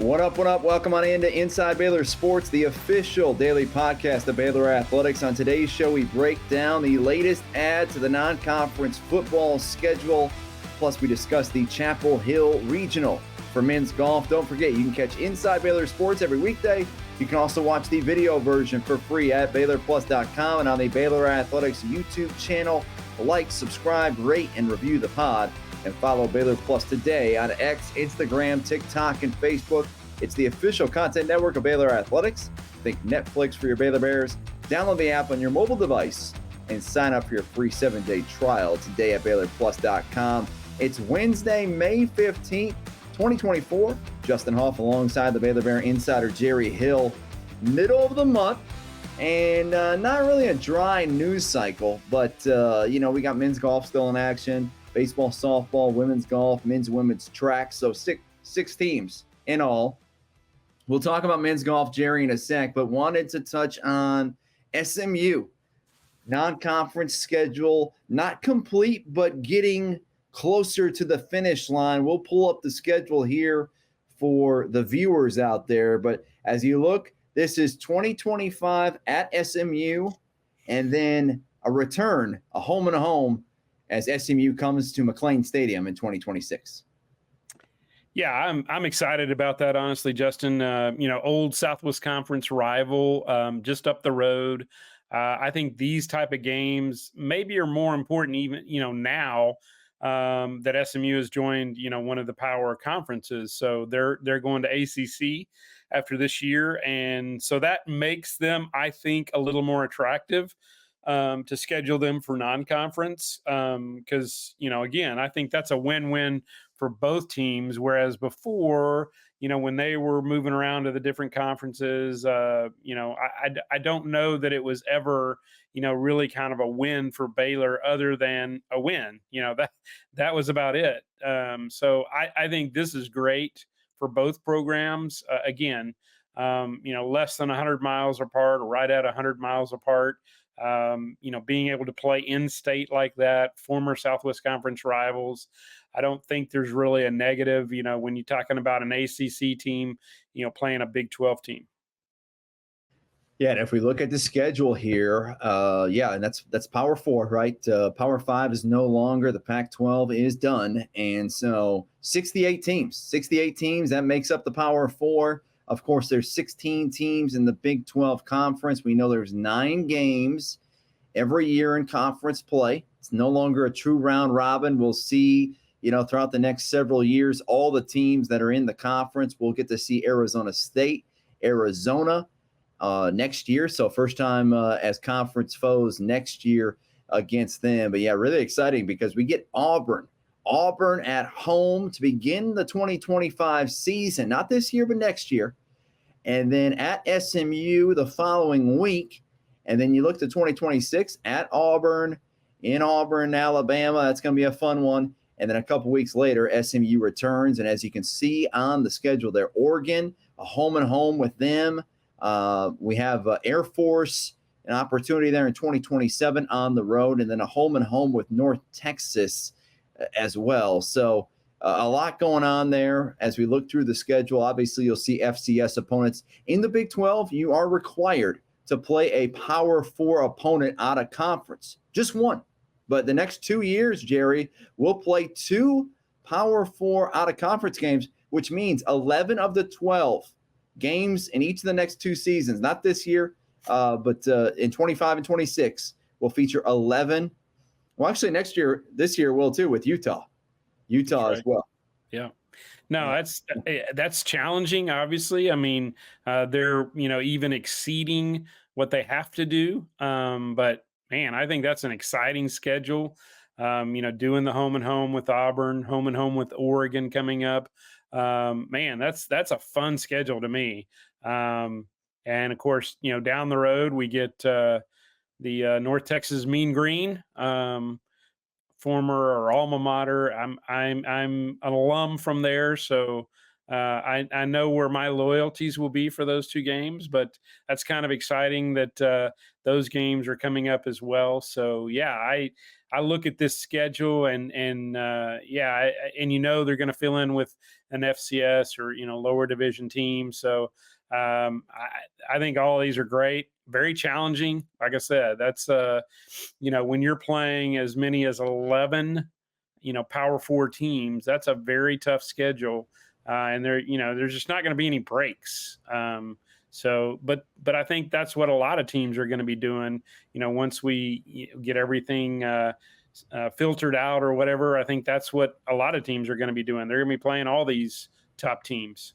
What up, what up? Welcome on into Inside Baylor Sports, the official daily podcast of Baylor Athletics. On today's show, we break down the latest add to the non-conference football schedule. Plus, we discuss the Chapel Hill Regional for men's golf. Don't forget, you can catch Inside Baylor Sports every weekday. You can also watch the video version for free at BaylorPlus.com and on the Baylor Athletics YouTube channel. Like, subscribe, rate, and review the pod. And follow Baylor Plus today on X, Instagram, TikTok, and Facebook. It's the official content network of Baylor Athletics. Think Netflix for your Baylor Bears. Download the app on your mobile device and sign up for your free 7-day trial today at BaylorPlus.com. It's Wednesday, May 15th, 2024. Justin Hoff alongside the Baylor Bear insider Jerry Hill. Middle of the month. And not really a dry news cycle, but, we got men's golf still in action. Baseball, softball, women's golf, men's and women's track. So six teams in all. We'll talk about men's golf, Jerry, in a sec, but wanted to touch on SMU. Non-conference schedule, not complete, but getting closer to the finish line. We'll pull up the schedule here for the viewers out there. But as you look, this is 2025 at SMU, and then a return, a home and a home, as SMU comes to McLean Stadium in 2026. Yeah, I'm excited about that, honestly, Justin. Old Southwest Conference rival, just up the road. I think these type of games maybe are more important even, now that SMU has joined, one of the power conferences. So they're going to ACC after this year. And so that makes them, I think, a little more attractive to schedule them for non-conference. Because, again, I think that's a win-win for both teams. Whereas before, when they were moving around to the different conferences, I don't know that it was ever, really kind of a win for Baylor other than a win. That was about it. So I think this is great for both programs. Again, less than 100 miles apart or right at 100 miles apart. Being able to play in state like that, former Southwest Conference rivals, I don't think there's really a negative, when you're talking about an ACC team, playing a Big 12 team. Yeah, and if we look at the schedule here, and that's Power 4, right? Power 5 is no longer. The Pac-12 is done. And so 68 teams, that makes up the Power 4. Of course, there's 16 teams in the Big 12 Conference. We know there's 9 games every year in conference play. It's no longer a true round robin. We'll see, throughout the next several years, all the teams that are in the conference. We'll get to see Arizona State, Arizona next year. So first time as conference foes next year against them. But, yeah, really exciting because we get Auburn at home to begin the 2025 season, not this year, but next year. And then at SMU the following week. And then you look to 2026 at Auburn, in Auburn, Alabama. That's going to be a fun one. And then a couple weeks later, SMU returns. And as you can see on the schedule there, Oregon, a home and home with them. We have Air Force, an opportunity there in 2027 on the road, and then a home and home with North Texas as well. So a lot going on there as we look through the schedule. Obviously, you'll see FCS opponents. In the Big 12, you are required to play a Power 4 opponent out of conference. Just one. But the next 2 years, Jerry, we'll play 2 Power 4 out of conference games, which means 11 of the 12 games in each of the next 2 seasons, not this year, but in 25 and 26, will feature 11. Well, actually, this year will too, with Utah Right. as well. Yeah. No, that's challenging, obviously. I mean, they're, even exceeding what they have to do. But man, I think that's an exciting schedule. Doing the home and home with Auburn, home and home with Oregon coming up. Man, that's a fun schedule to me. And of course, down the road we get the North Texas Mean Green, former or alma mater. I'm an alum from there, so I know where my loyalties will be for those 2 games, but that's kind of exciting that those games are coming up as well. So yeah, I look at this schedule and yeah, and they're going to fill in with an FCS or lower division team. So I think all of these are great, very challenging. Like I said, that's when you're playing as many as 11 Power Four teams, that's a very tough schedule, and there's just not going to be any breaks. But I think that's what a lot of teams are going to be doing. Once we get everything filtered out or whatever, I think that's what a lot of teams are going to be doing. They're going to be playing all these top teams.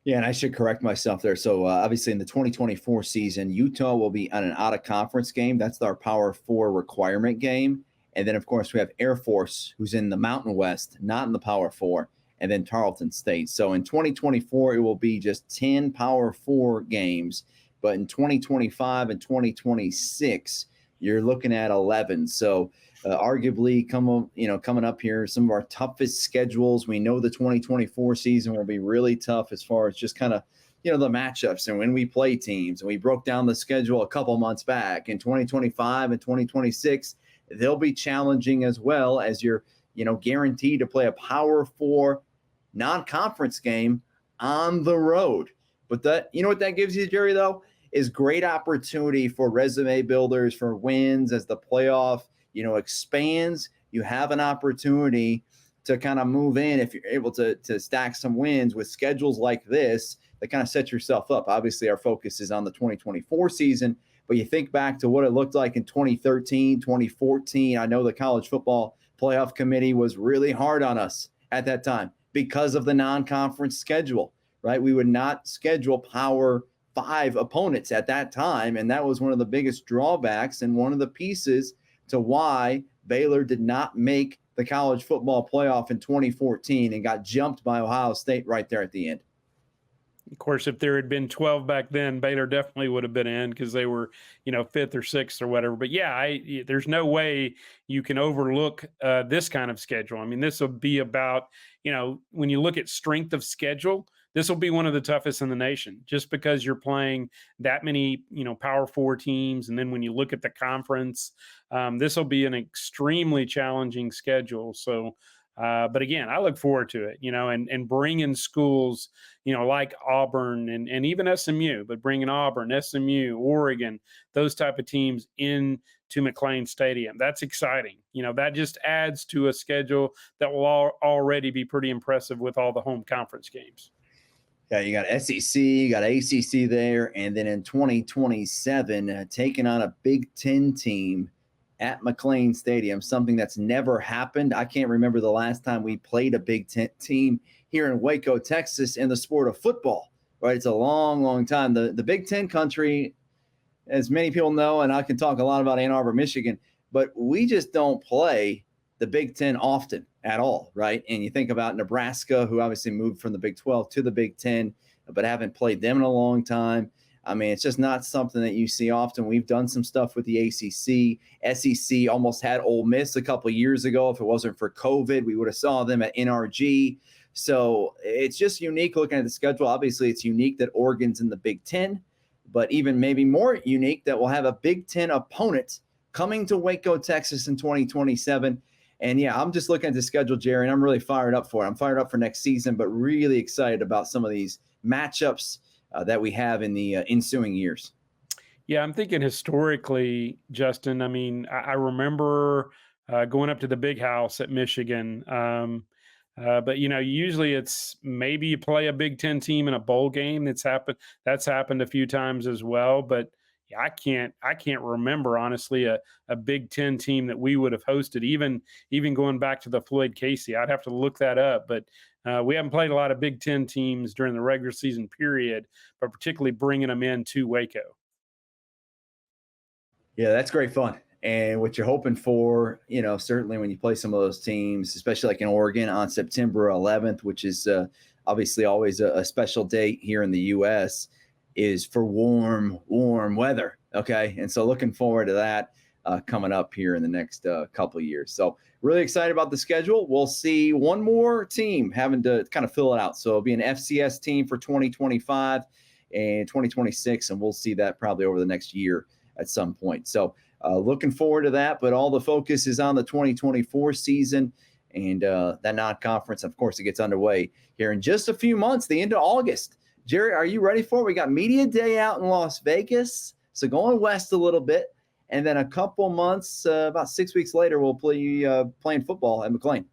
Yeah, and I should correct myself there. So obviously in the 2024 season, Utah will be on an out-of-conference game. That's our Power Four requirement game. And then, of course, we have Air Force, who's in the Mountain West, not in the Power Four, and then Tarleton State. So in 2024, it will be just 10 Power Four games. But in 2025 and 2026, you're looking at 11. So arguably, coming up here, some of our toughest schedules. We know the 2024 season will be really tough as far as just kind of, the matchups and when we play teams. And we broke down the schedule a couple months back. In 2025 and 2026, they'll be challenging as well, as you're, guaranteed to play a Power Four non-conference game on the road. But what that gives you, Jerry, though, is great opportunity for resume builders, for wins as the playoff expands. You have an opportunity to kind of move in if you're able to stack some wins with schedules like this that kind of set yourself up. Obviously, our focus is on the 2024 season, but you think back to what it looked like in 2013, 2014. I know the College Football Playoff Committee was really hard on us at that time because of the non-conference schedule, right? We would not schedule Power 5 opponents at that time, and that was one of the biggest drawbacks and one of the pieces to why Baylor did not make the college football playoff in 2014 and got jumped by Ohio State right there at the end. Of course, if there had been 12 back then, Baylor definitely would have been in because they were, fifth or sixth or whatever. But yeah, there's no way you can overlook this kind of schedule. I mean, this will be about, when you look at strength of schedule, this will be one of the toughest in the nation just because you're playing that many, Power Four teams. And then when you look at the conference, this will be an extremely challenging schedule. So, but again, I look forward to it, and bringing schools, like Auburn and even SMU, but bringing Auburn, SMU, Oregon, those type of teams into McLean Stadium. That's exciting. That just adds to a schedule that will already be pretty impressive with all the home conference games. Yeah, you got SEC, you got ACC there, and then in 2027, taking on a Big Ten team at McLean Stadium, something that's never happened. I can't remember the last time we played a Big Ten team here in Waco, Texas, in the sport of football, right? It's a long, long time. The Big Ten country, as many people know, and I can talk a lot about Ann Arbor, Michigan, but we just don't play the Big Ten often at all, right? And you think about Nebraska, who obviously moved from the Big 12 to the Big 10, but haven't played them in a long time. I mean, it's just not something that you see often. We've done some stuff with the ACC. SEC almost had Ole Miss a couple of years ago. If it wasn't for COVID, we would have saw them at NRG. So it's just unique looking at the schedule. Obviously, it's unique that Oregon's in the Big 10, but even maybe more unique that we'll have a Big 10 opponent coming to Waco, Texas in 2027. And yeah, I'm just looking at the schedule, Jerry, and I'm really fired up for it. I'm fired up for next season, but really excited about some of these matchups that we have in the ensuing years. Yeah, I'm thinking historically, Justin. I mean, I remember going up to the Big House at Michigan. But usually it's maybe you play a Big Ten team in a bowl game. That's happened a few times as well. But yeah, I can't remember honestly a Big Ten team that we would have hosted. Even going back to the Floyd Casey, I'd have to look that up. But we haven't played a lot of Big Ten teams during the regular season period, but particularly bringing them into Waco. Yeah, that's great fun. And what you're hoping for, certainly when you play some of those teams, especially like in Oregon on September 11th, which is obviously always a special date here in the U.S., is for warm weather. Okay. And so looking forward to that. coming up here in the next couple of years. So really excited about the schedule. We'll see one more team having to kind of fill it out. So it'll be an FCS team for 2025 and 2026, and we'll see that probably over the next year at some point. So looking forward to that, but all the focus is on the 2024 season and that non-conference. Of course, it gets underway here in just a few months, the end of August. Jerry, are you ready for it? We got Media Day out in Las Vegas, so going west a little bit. And then a couple months, about 6 weeks later, we'll play playing football at McLean.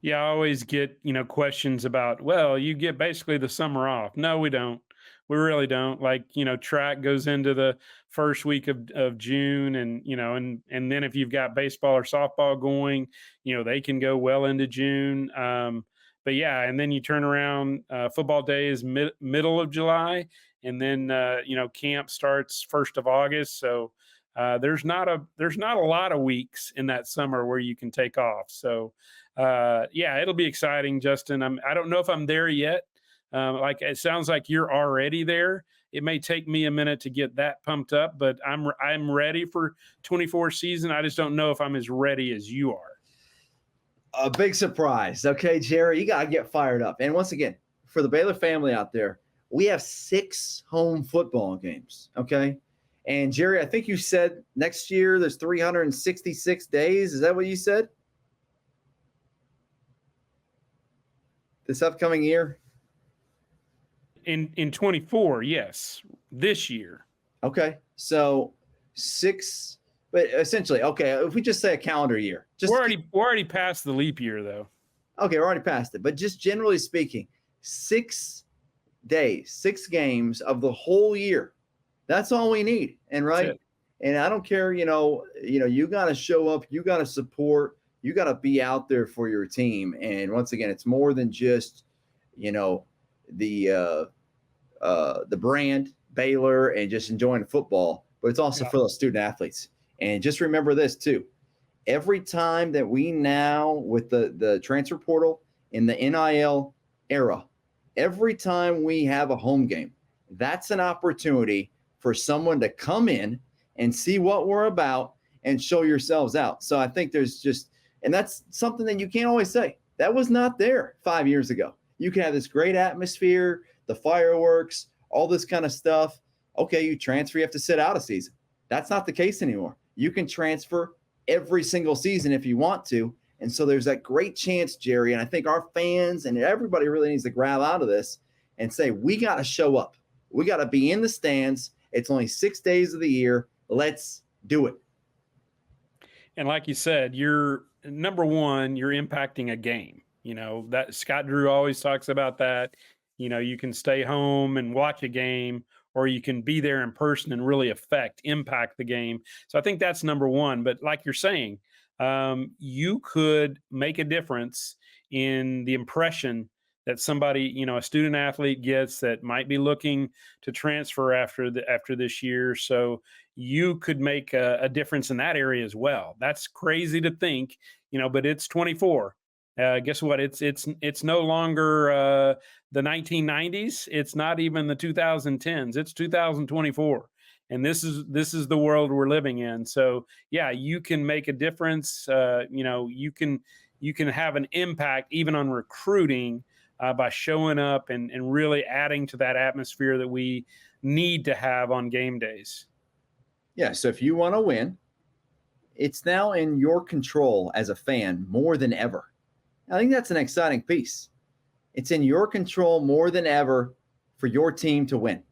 Yeah, I always get, questions about, well, you get basically the summer off. No, we don't. We really don't. Like, track goes into the first week of June, and and then if you've got baseball or softball going, they can go well into June. But yeah, and then you turn around, football day is middle of July, and then camp starts 1st of August. So there's not a lot of weeks in that summer where you can take off. So yeah, it'll be exciting, Justin. I don't know if I'm there yet. Like it sounds like you're already there. It may take me a minute to get that pumped up, but I'm ready for 24 season. I just don't know if I'm as ready as you are. A big surprise. Okay, Jerry, you got to get fired up. And once again, for the Baylor family out there, we have 6 home football games. Okay. And Jerry, I think you said next year there's 366 days. Is that what you said? This upcoming year? In 24, yes. This year. Okay. So 6, but essentially, okay, if we just say a calendar year. We're already past the leap year, though. Okay, we're already past it. But just generally speaking, 6 days, 6 games of the whole year. That's all we need. And right. And I don't care, you got to show up, you got to support, you got to be out there for your team. And once again, it's more than just, the brand Baylor and just enjoying football, but it's also for those student athletes. And just remember this too. Every time that we now, with the transfer portal in the NIL era, every time we have a home game, that's an opportunity for someone to come in and see what we're about and show yourselves out. So I think and that's something that you can't always say. That was not there 5 years ago. You can have this great atmosphere, the fireworks, all this kind of stuff. Okay, you transfer, you have to sit out a season. That's not the case anymore. You can transfer every single season if you want to. And so there's that great chance, Jerry, and I think our fans and everybody really needs to grab out of this and say, we got to show up. We got to be in the stands. It's only 6 days of the year. Let's do it. And like you said, you're number one, you're impacting a game. That Scott Drew always talks about that. You can stay home and watch a game, or you can be there in person and really impact the game. So I think that's number one. But like you're saying, you could make a difference in the impression that somebody, a student athlete gets that might be looking to transfer after this year. So you could make a difference in that area as well. That's crazy to think, but it's 24. Guess what? It's no longer the 1990s. It's not even the 2010s. It's 2024, and this is the world we're living in. So yeah, you can make a difference. You can have an impact even on recruiting by showing up and really adding to that atmosphere that we need to have on game days. Yeah. So if you want to win, it's now in your control as a fan more than ever. I think that's an exciting piece. It's in your control more than ever for your team to win.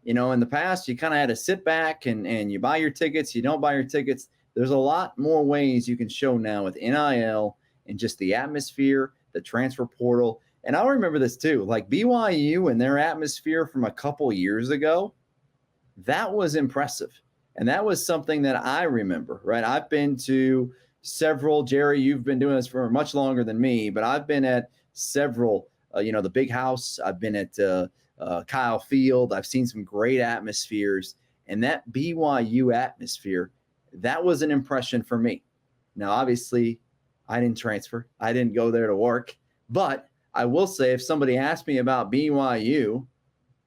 In the past, you kind of had to sit back and you buy your tickets, you don't buy your tickets. There's a lot more ways you can show now with NIL and just the atmosphere, the transfer portal. And I'll remember this too, like BYU and their atmosphere from a couple years ago, that was impressive. And that was something that I remember, right? I've been to several. Jerry, you've been doing this for much longer than me, but I've been at several, the Big House. I've been at Kyle Field. I've seen some great atmospheres, and that BYU atmosphere, that was an impression for me. Now, obviously, I didn't transfer. I didn't go there to work, but I will say if somebody asked me about BYU,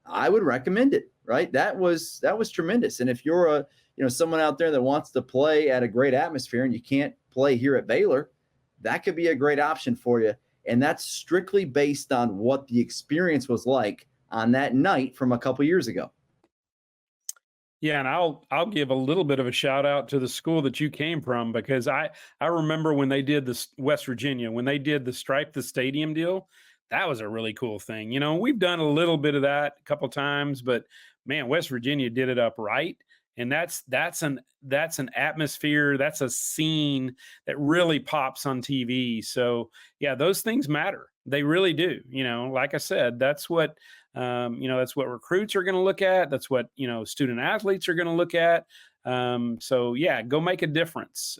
I would recommend it. right? That was tremendous. And if you're someone out there that wants to play at a great atmosphere and you can't play here at Baylor, that could be a great option for you. And that's strictly based on what the experience was like on that night from a couple years ago. Yeah, and I'll give a little bit of a shout out to the school that you came from, because I remember when they did this, West Virginia, when they did the Stripe the Stadium deal. That was a really cool thing. We've done a little bit of that a couple times, but man, West Virginia did it up right. And that's an atmosphere, that's a scene that really pops on TV. So yeah, those things matter. They really do. Like I said, that's what recruits are going to look at. That's what, student athletes are going to look at. So yeah, go make a difference.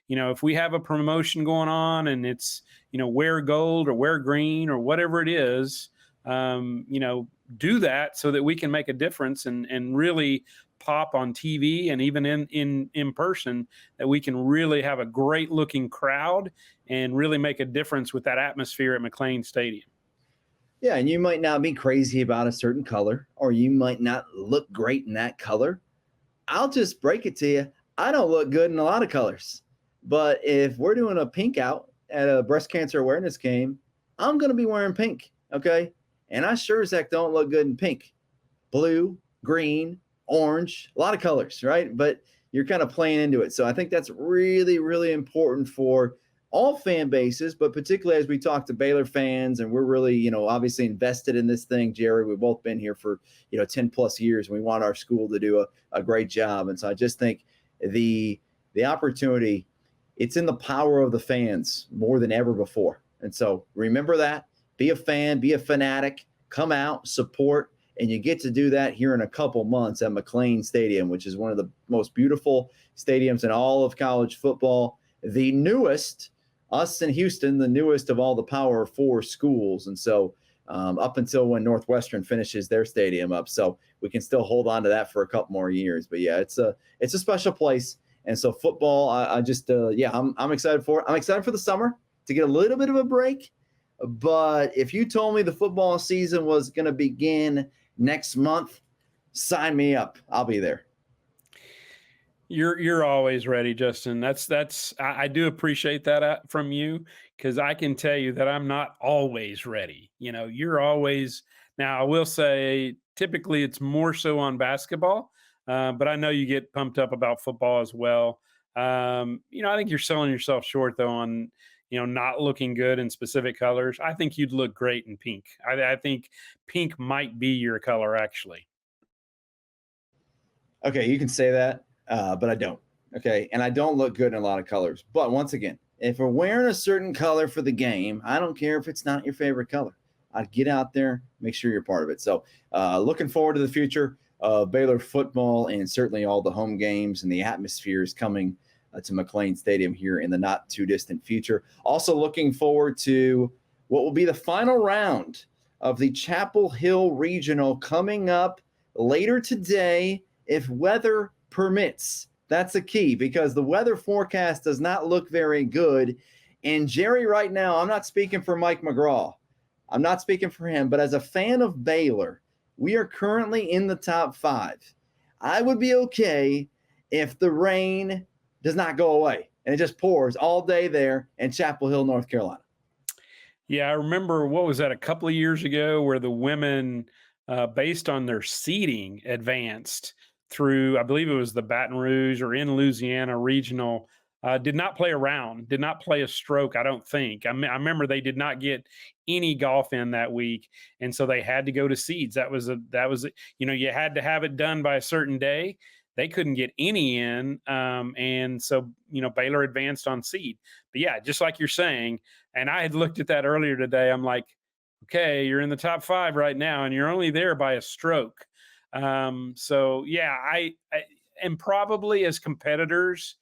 If we have a promotion going on and it's, wear gold or wear green or whatever it is, do that so that we can make a difference and really pop on TV and even in person, that we can really have a great looking crowd and really make a difference with that atmosphere at McLean Stadium. Yeah, and you might not be crazy about a certain color, or you might not look great in that color. I'll just break it to you. I don't look good in a lot of colors. But if we're doing a pink out at a breast cancer awareness game, I'm going to be wearing pink. Okay. And I sure as heck don't look good in pink, blue, green, orange, a lot of colors, right? But you're kind of playing into it. So I think that's really, really important for all fan bases, but particularly as we talk to Baylor fans, and we're really, obviously invested in this thing, Jerry. We've both been here for, 10 plus years, and we want our school to do a great job. And so I just think the opportunity, it's in the power of the fans more than ever before. And so remember that, be a fan, be a fanatic, come out, support, and you get to do that here in a couple months at McLean Stadium, which is one of the most beautiful stadiums in all of college football, the newest, us in Houston, the newest of all the Power 4 schools. And so up until when Northwestern finishes their stadium up. So we can still hold on to that for a couple more years. But yeah, it's a special place. And so football, I'm excited for it. I'm excited for the summer to get a little bit of a break. But if you told me the football season was going to begin next month, sign me up. I'll be there. You're always ready, Justin. I do appreciate that from you, because I can tell you that I'm not always ready. You're always. Now I will say, typically it's more so on basketball, but I know you get pumped up about football as well. I think you're selling yourself short though on not looking good in specific colors. I think you'd look great in pink. I think pink might be your color actually. Okay, you can say that. But I don't. Okay. And I don't look good in a lot of colors. But once again, if we're wearing a certain color for the game, I don't care if it's not your favorite color. I'd get out there, make sure you're part of it. So looking forward to the future of Baylor football, and certainly all the home games and the atmospheres coming to McLean Stadium here in the not too distant future. Also looking forward to what will be the final round of the Chapel Hill Regional coming up later today, if weather permits. That's the key, because the weather forecast does not look very good. And Jerry, right now, I'm not speaking for Mike McGraw. I'm not speaking for him, but as a fan of Baylor, we are currently in the top 5. I would be okay if the rain does not go away and it just pours all day there in Chapel Hill, North Carolina. Yeah, I remember, what was that, a couple of years ago, where the women, based on their seeding, advanced through, I believe it was the Baton Rouge or in Louisiana regional, did not play around, did not play a stroke, I don't think. I remember they did not get any golf in that week. And so they had to go to seeds. That was, you had to have it done by a certain day. They couldn't get any in. And so, Baylor advanced on seed. But yeah, just like you're saying, and I had looked at that earlier today, I'm like, okay, you're in the top 5 right now, and you're only there by a stroke. So yeah, I and probably as competitors,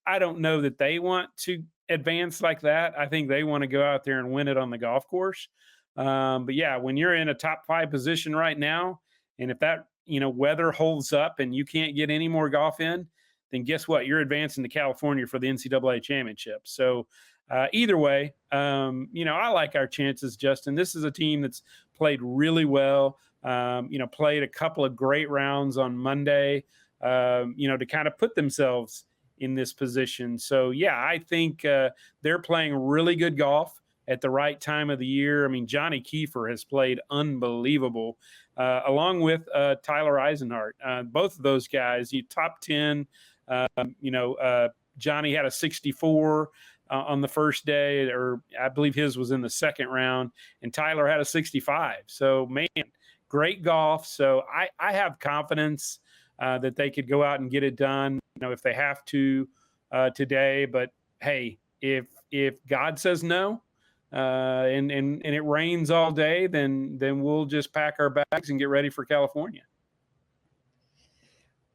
I don't know that they want to advance like that. I think they want to go out there and win it on the golf course. But yeah, when you're in a top 5 position right now, and if that, weather holds up and you can't get any more golf in, then guess what? You're advancing to California for the NCAA championship. So either way, I like our chances, Justin. This is a team that's played really well, played a couple of great rounds on Monday, to kind of put themselves in this position. So, yeah, I think they're playing really good golf at the right time of the year. I mean, Johnny Kiefer has played unbelievable, along with Tyler Eisenhart. Both of those guys, top 10. Johnny had a 64 on the first day, or I believe his was in the second round, and Tyler had a 65. So, man, great golf. So I have confidence that they could go out and get it done, if they have to today. But hey, if God says no, and it rains all day, then we'll just pack our bags and get ready for California.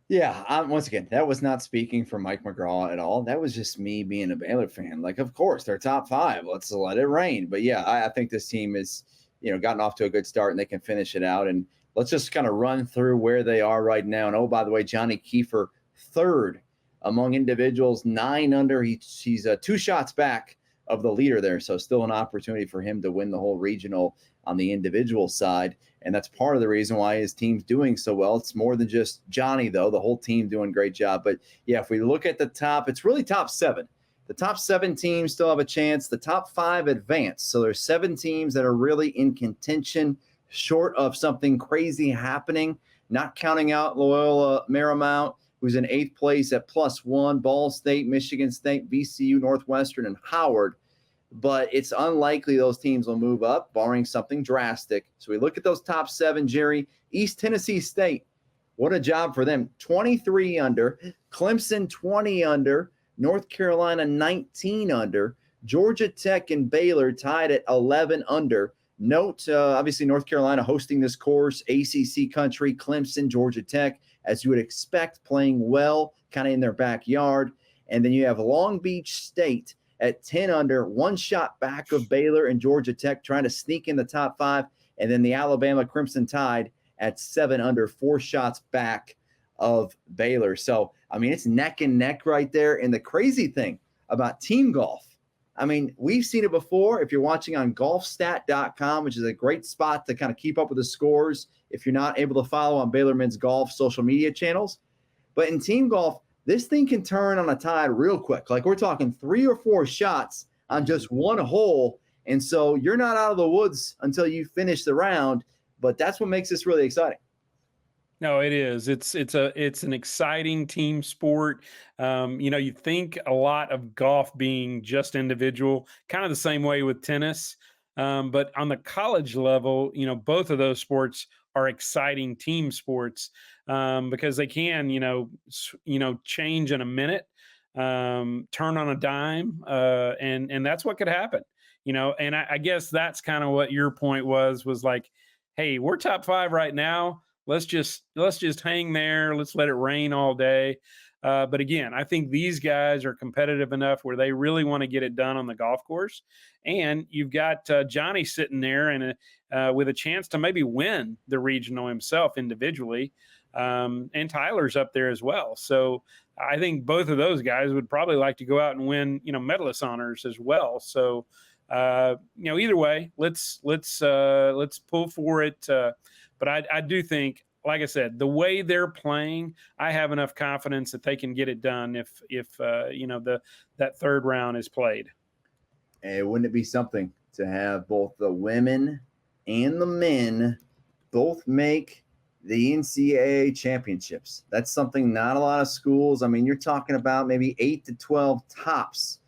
Yeah, once again, that was not speaking for Mike McGraw at all. That was just me being a Baylor fan. Like, of course, they're top 5. Let's let it rain. But yeah, I think this team is, gotten off to a good start and they can finish it out. And let's just kind of run through where they are right now. And oh, by the way, Johnny Kiefer, third among individuals, 9 under. He's 2 shots back of the leader there. So still an opportunity for him to win the whole regional on the individual side. And that's part of the reason why his team's doing so well. It's more than just Johnny, though. The whole team doing a great job. But, yeah, if we look at the top, it's really top 7. The top 7 teams still have a chance. The top 5 advance. So there's 7 teams that are really in contention, short of something crazy happening, not counting out Loyola Marymount, who's in 8th place at +1, Ball State, Michigan State, VCU, Northwestern, and Howard. But it's unlikely those teams will move up, barring something drastic. So we look at those top 7, Jerry. East Tennessee State, what a job for them. 23 under. Clemson, 20 under. North Carolina, 19 under. Georgia Tech and Baylor tied at 11 under. Note, obviously, North Carolina hosting this course, ACC country, Clemson, Georgia Tech, as you would expect, playing well, kind of in their backyard. And then you have Long Beach State at 10 under, 1 shot back of Baylor and Georgia Tech, trying to sneak in the top 5. And then the Alabama Crimson Tide at 7 under, 4 shots back of Baylor. So, I mean, it's neck and neck right there. And the crazy thing about team golf, I mean, we've seen it before. If you're watching on golfstat.com, which is a great spot to kind of keep up with the scores if you're not able to follow on Baylor Men's Golf social media channels. But in team golf, this thing can turn on a tide real quick. Like, we're talking 3 or 4 shots on just one hole. And so you're not out of the woods until you finish the round. But that's what makes this really exciting. No, it is. It's an exciting team sport. You think a lot of golf being just individual, kind of the same way with tennis. But on the college level, both of those sports are exciting team sports because they can, change in a minute, turn on a dime, and that's what could happen. And I guess that's kind of what your point was like, hey, we're top 5 right now. Let's just hang there. Let's let it rain all day. But again, I think these guys are competitive enough where they really want to get it done on the golf course. And you've got Johnny sitting there and with a chance to maybe win the regional himself individually. And Tyler's up there as well. So I think both of those guys would probably like to go out and win, medalist honors as well. So, either way, let's pull for it. But I do think, like I said, the way they're playing, I have enough confidence that they can get it done if that third round is played. And wouldn't it be something to have both the women and the men both make the NCAA championships? That's something not a lot of schools. I mean, you're talking about maybe 8 to 12 tops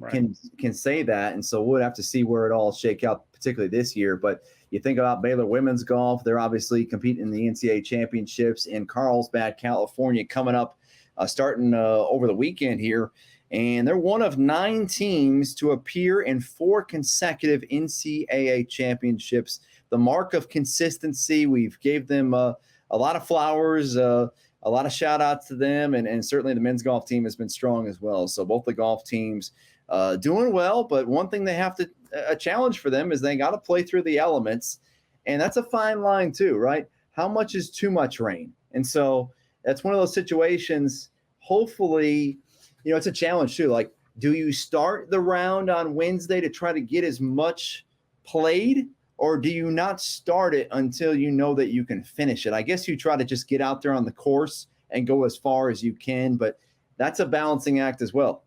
can say that. And so we'll have to see where it all shake out, particularly this year. But you think about Baylor women's golf, they're obviously competing in the NCAA championships in Carlsbad, California, coming up, starting over the weekend here. And they're one of 9 teams to appear in 4 consecutive NCAA championships. The mark of consistency. We've gave them a lot of flowers, a lot of shout outs to them. And certainly the men's golf team has been strong as well. So both the golf teams doing well. But one thing they have to, a challenge for them is they got to play through the elements. And that's a fine line too, right? How much is too much rain? And so that's one of those situations. Hopefully, it's a challenge too. Like, do you start the round on Wednesday to try to get as much played, or do you not start it until you know that you can finish it? I guess you try to just get out there on the course and go as far as you can, but that's a balancing act as well.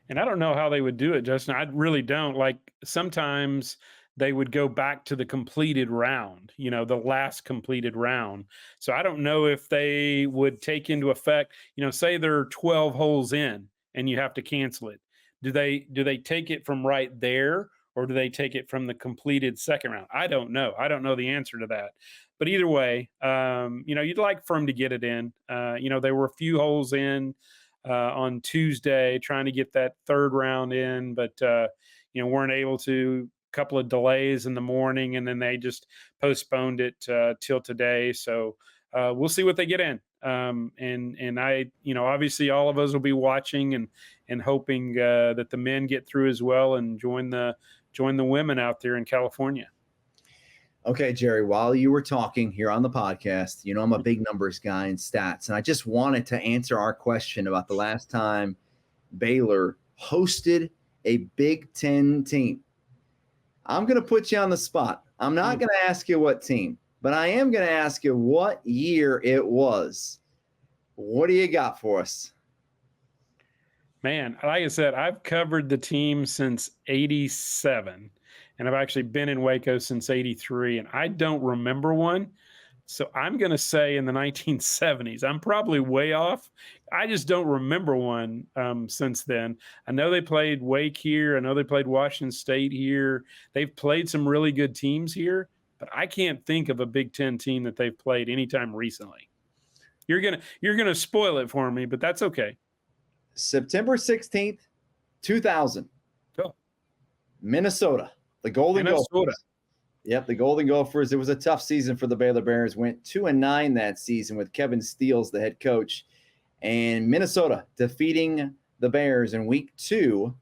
And I don't know how they would do it, Justin. I really don't. Like sometimes they would go back to the completed round, the last completed round. So I don't know if they would take into effect, say there are 12 holes in and you have to cancel it. Do they take it from right there, or do they take it from the completed second round? I don't know. I don't know the answer to that. But either way, you'd like for them to get it in. There were a few holes in on Tuesday, trying to get that third round in, but weren't able to. Couple of delays in the morning, and then they just postponed it till today. So we'll see what they get in. And I, obviously all of us will be watching and hoping that the men get through as well and join the women out there in California. Okay, Jerry, while you were talking here on the podcast, I'm a big numbers guy and stats, and I just wanted to answer our question about the last time Baylor hosted a Big Ten team. I'm going to put you on the spot. I'm not going to ask you what team, but I am going to ask you what year it was. What do you got for us? Man, like I said, I've covered the team since 87, and I've actually been in Waco since 83, and I don't remember one. So I'm going to say in the 1970s. I'm probably way off. I just don't remember one since then. I know they played Wake here. I know they played Washington State here. They've played some really good teams here, but I can't think of a Big Ten team that they've played anytime recently. You're gonna spoil it for me, but that's okay. September 16th, 2000. Oh. Minnesota, the Golden Gophers. Yep, the Golden Gophers. It was a tough season for the Baylor Bears. Went 2-9 that season with Kevin Steele, the head coach. And Minnesota defeating the Bears in week 2,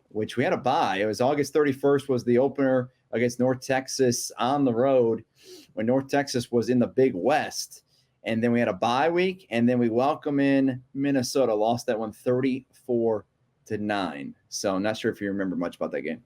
which we had a bye. It was August 31st was the opener against North Texas on the road when North Texas was in the Big West. And then we had a bye week, and then we welcome in Minnesota. Lost that one 34-9. So I'm not sure if you remember much about that game.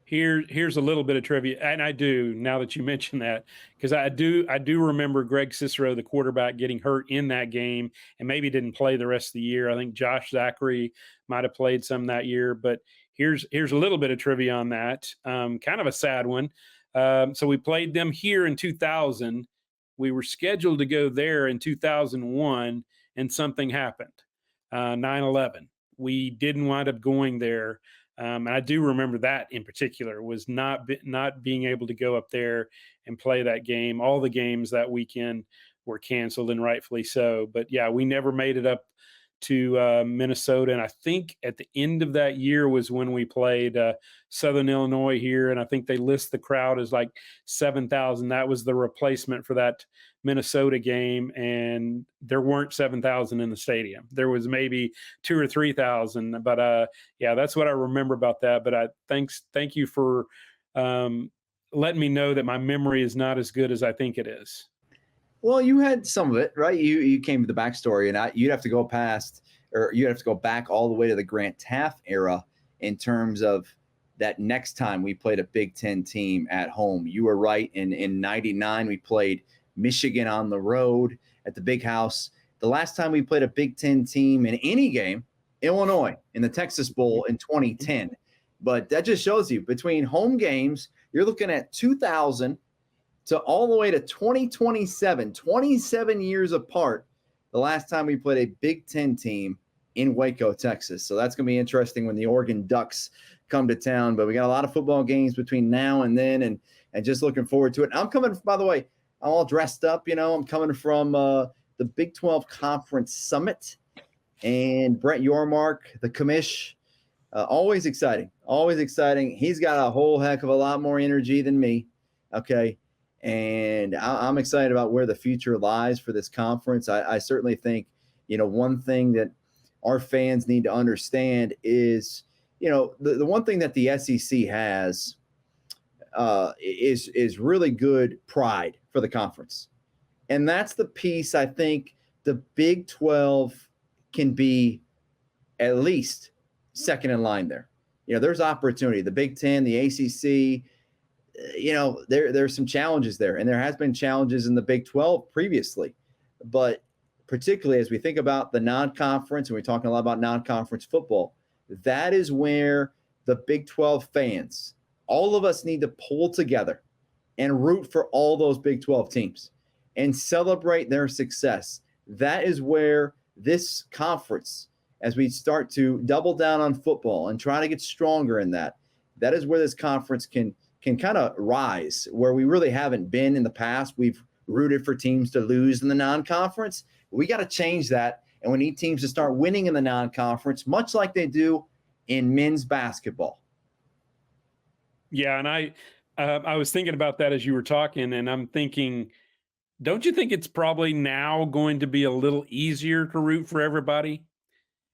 Here's a little bit of trivia, and I do, now that you mention that, because I do remember Greg Cicero, the quarterback, getting hurt in that game and maybe didn't play the rest of the year. I think Josh Zachary might have played some that year, but here's a little bit of trivia on that. Kind of a sad one. So we played them here in 2000. We were scheduled to go there in 2001, and something happened. 9/11. We didn't wind up going there. And I do remember that in particular was not being able to go up there and play that game. All the games that weekend were canceled, and rightfully so. But yeah, we never made it up to Minnesota. And I think at the end of that year was when we played Southern Illinois here. And I think they list the crowd as like 7,000. That was the replacement for that Minnesota game. And there weren't 7,000 in the stadium. There was maybe 2,000 or 3,000. But yeah, that's what I remember about that. But thank you for letting me know that my memory is not as good as I think it is. Well, you had some of it, right? You came to the backstory, and you'd have to go past, or you'd have to go back all the way to the Grant Taft era in terms of that next time we played a Big Ten team at home. You were right. In 99, we played Michigan on the road at the Big House. The last time we played a Big Ten team in any game, Illinois in the Texas Bowl in 2010. But that just shows you between home games, you're looking at 2000 to all the way to 2027, 27 years apart, the last time we played a Big Ten team in Waco, Texas. So that's going to be interesting when the Oregon Ducks come to town. But we got a lot of football games between now and then, and just looking forward to it. I'm coming, by the way, I'm all dressed up. I'm coming from the Big 12 Conference Summit, and Brett Yormark, the commish. Always exciting. Always exciting. He's got a whole heck of a lot more energy than me. Okay. And I'm excited about where the future lies for this conference. I certainly think, one thing that our fans need to understand is, the one thing that the SEC has is really good pride for the conference. And that's the piece I think the Big 12 can be at least second in line there. There's opportunity. The Big Ten, the ACC, there's some challenges there, and there has been challenges in the Big 12 previously, but particularly as we think about the non-conference, and we're talking a lot about non-conference football, that is where the Big 12 fans, all of us, need to pull together and root for all those Big 12 teams and celebrate their success. That is where this conference, as we start to double down on football and try to get stronger in that is where this conference can kind of rise, where we really haven't been in the past. We've rooted for teams to lose in the non-conference. We got to change that, and we need teams to start winning in the non-conference, much like they do in men's basketball. Yeah, and I was thinking about that as you were talking, and I'm thinking, don't you think it's probably now going to be a little easier to root for everybody?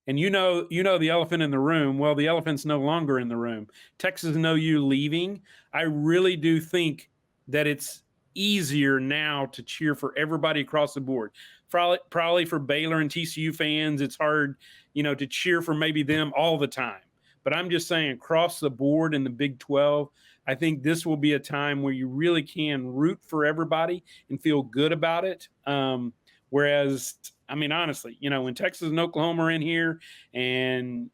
And the elephant in the room. Well, the elephant's no longer in the room. Texas you leaving. I really do think that it's easier now to cheer for everybody across the board. Probably for Baylor and TCU fans, it's hard, to cheer for maybe them all the time. But I'm just saying, across the board in the Big 12, I think this will be a time where you really can root for everybody and feel good about it. Whereas, I mean, honestly, when Texas and Oklahoma are in here, and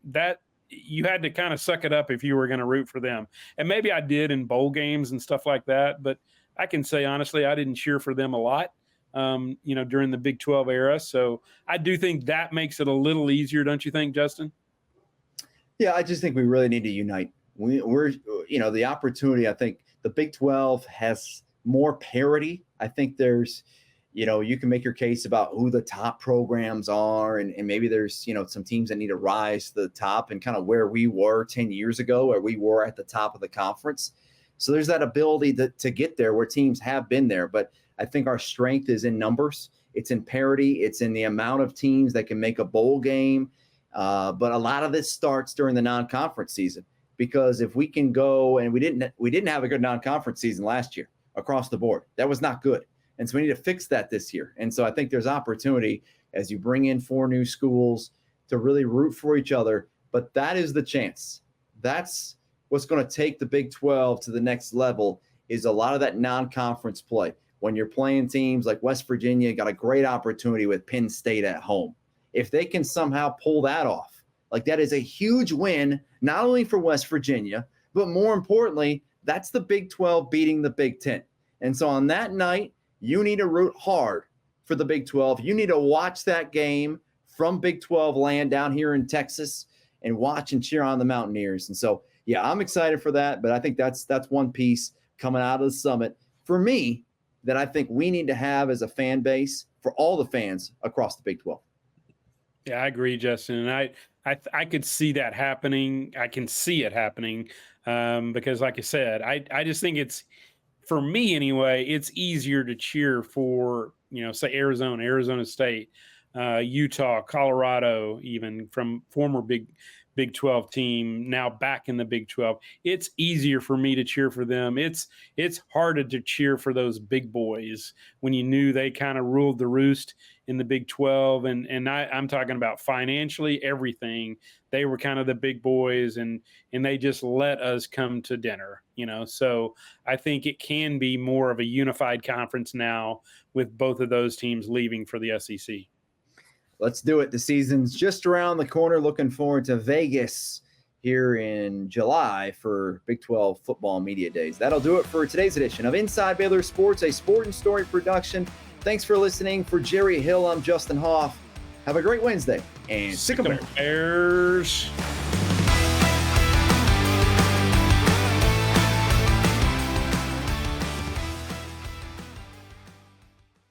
that you had to kind of suck it up if you were going to root for them. And maybe I did in bowl games and stuff like that, but I can say honestly, I didn't cheer for them a lot, during the Big 12 era. So I do think that makes it a little easier, don't you think, Justin? Yeah, I just think we really need to unite. We're the opportunity. I think the Big 12 has more parity. I think there's, you can make your case about who the top programs are, and maybe there's, some teams that need to rise to the top, and kind of where we were 10 years ago, where we were at the top of the conference. So there's that ability to get there where teams have been there. But I think our strength is in numbers. It's in parity. It's in the amount of teams that can make a bowl game. But a lot of this starts during the non-conference season, because if we can go, and we didn't have a good non-conference season last year across the board. That was not good. And so we need to fix that this year. And so I think there's opportunity as you bring in 4 new schools to really root for each other. But that is the chance. That's what's going to take the Big 12 to the next level, is a lot of that non-conference play. When you're playing teams like West Virginia, got a great opportunity with Penn State at home. If they can somehow pull that off, like, that is a huge win, not only for West Virginia, but more importantly, that's the Big 12 beating the Big 10. And so on that night, you need to root hard for the Big 12. You need to watch that game from Big 12 land down here in Texas and watch and cheer on the Mountaineers. And so, yeah, I'm excited for that. But I think that's one piece coming out of the summit for me that I think we need to have as a fan base for all the fans across the Big 12. Yeah, I agree, Justin. And I could see that happening. I can see it happening because, like I said, I just think it's, for me anyway, it's easier to cheer for, say Arizona State, Utah, Colorado, even from former Big 12 team, now back in the Big 12. It's easier for me to cheer for them. It's harder to cheer for those big boys when you knew they kind of ruled the roost in the Big 12. And I'm talking about financially, everything. They were kind of the big boys, and they just let us come to dinner, So I think it can be more of a unified conference now with both of those teams leaving for the SEC. Let's do it. The season's just around the corner. Looking forward to Vegas here in July for Big 12 football media days. That'll do it for today's edition of Inside Baylor Sports, a Sport and Story production. Thanks for listening. For Jerry Hill, I'm Justin Hoff. Have a great Wednesday, and sick 'em Bears.